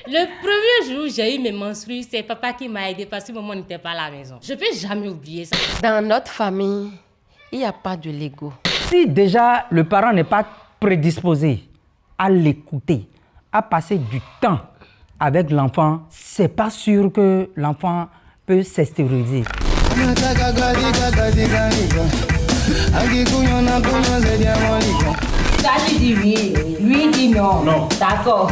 Le premier jour où j'ai eu mes menstrues, c'est papa qui m'a aidé parce que maman n'était pas à la maison. Je ne peux jamais oublier ça. Dans notre famille, il n'y a pas de l'ego. Si déjà le parent n'est pas prédisposé à l'écouter, à passer du temps avec l'enfant, c'est pas sûr que l'enfant peut s'extérioriser. Ça lui dit oui, lui dit non. Non. D'accord.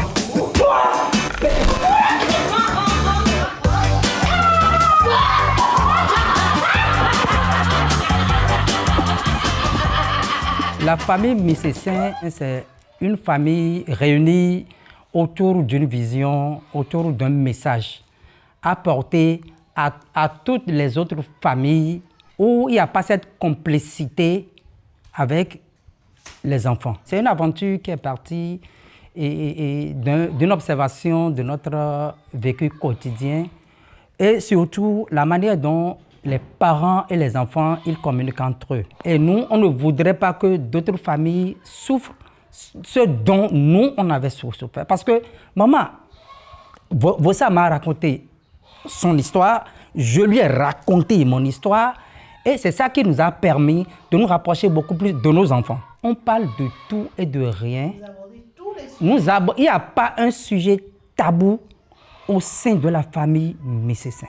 La famille Missessin, c'est une famille réunie autour d'une vision, autour d'un message à porter à toutes les autres familles où il n'y a pas cette complicité avec les enfants. C'est une aventure qui est partie d'une observation de notre vécu quotidien et surtout la manière dont les parents et les enfants, ils communiquent entre eux. Et nous, on ne voudrait pas que d'autres familles souffrent ce dont nous, on avait souffert. Parce que maman, Vossa m'a raconté son histoire, je lui ai raconté mon histoire, et c'est ça qui nous a permis de nous rapprocher beaucoup plus de nos enfants. On parle de tout et de rien. Il n'y a pas un sujet tabou au sein de la famille Missessin.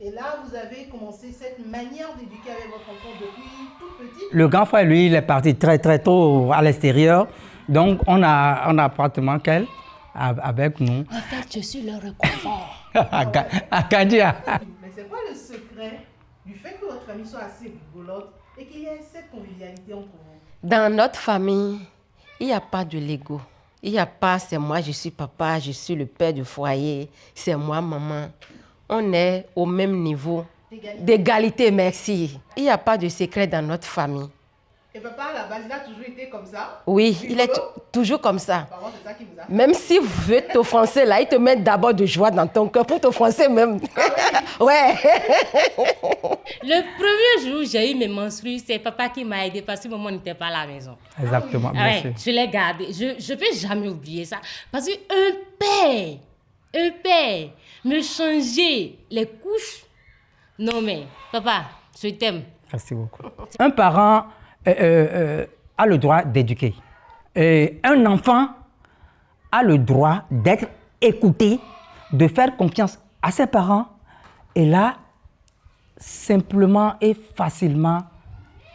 Et là, vous avez commencé cette manière d'éduquer avec votre enfant depuis tout petit. Le grand frère, lui, il est parti très très tôt à l'extérieur. Donc, on a un appartement qu'elle avec nous. En fait, je suis le réconfort. À Kadia. Mais c'est quoi le secret du fait que votre famille soit assez rigolote et qu'il y ait cette convivialité entre vous? Dans notre famille, il n'y a pas de l'ego. Il n'y a pas c'est moi, je suis papa, je suis le père du foyer, c'est moi, maman. On est au même niveau d'égalité, merci. Il n'y a pas de secret dans notre famille. Et papa, à la base, il a toujours été comme ça? Oui, il est toujours comme ça. Pardon, c'est ça qui vous a fait. Même si vous veut t'offenser, là, il te met d'abord de joie dans ton cœur pour t'offenser même. Ouais. Le premier jour où j'ai eu mes menstrues, c'est papa qui m'a aidé parce que maman n'était pas à la maison. Exactement, bien sûr. Je l'ai gardé. Je ne peux jamais oublier ça. Parce qu'un père me changeait les couches. Non mais, papa, je t'aime. Merci beaucoup. Un parent a le droit d'éduquer. Un enfant a le droit d'être écouté, de faire confiance à ses parents. Et là, simplement et facilement,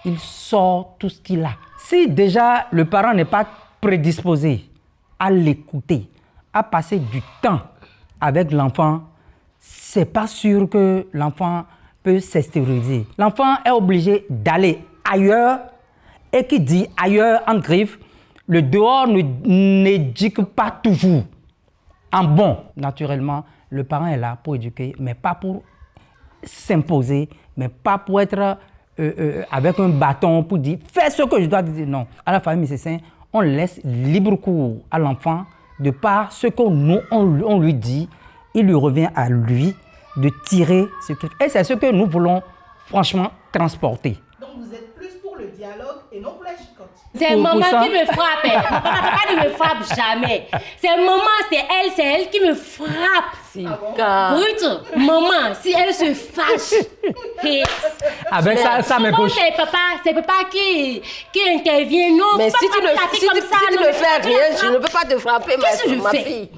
il sort tout ce qu'il a. Si déjà le parent n'est pas prédisposé à l'écouter, à passer du temps avec l'enfant, c'est pas sûr que l'enfant peut s'extérioriser. L'enfant est obligé d'aller ailleurs, et qui dit ailleurs en griffe, le dehors n'éduque pas toujours. En bon, naturellement, le parent est là pour éduquer, mais pas pour s'imposer, mais pas pour être avec un bâton pour dire fais ce que je dois dire. Non. À la famille Missessin, on laisse libre cours à l'enfant de par ce que nous on lui dit, il lui revient à lui de tirer ce qu'il fait. Et c'est ce que nous voulons franchement transporter. Donc vous êtes plus pour le dialogue et non pour la chicotte. C'est maman qui me frappe. Papa ne me frappe jamais. C'est maman, c'est elle qui me frappe. Brut, maman, si elle se fâche. Avec ça me couche. C'est papa qui intervient. Non, mais si tu ne fais rien, je ne peux pas te frapper, ma fille.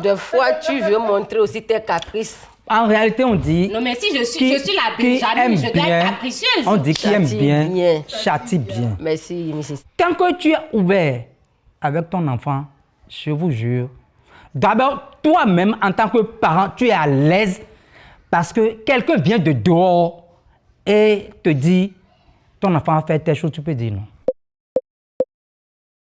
Des fois, tu veux montrer aussi tes caprices. En réalité, on dit... Non, mais si je suis la plus jamais, je dois être capricieuse. On dit qui aime bien, châtie bien. Merci, Mrs. Tant que tu es ouvert avec ton enfant, je vous jure, d'abord, toi-même, en tant que parent, tu es à l'aise parce que quelqu'un vient de dehors et te dit, ton enfant a fait telle chose, tu peux dire non.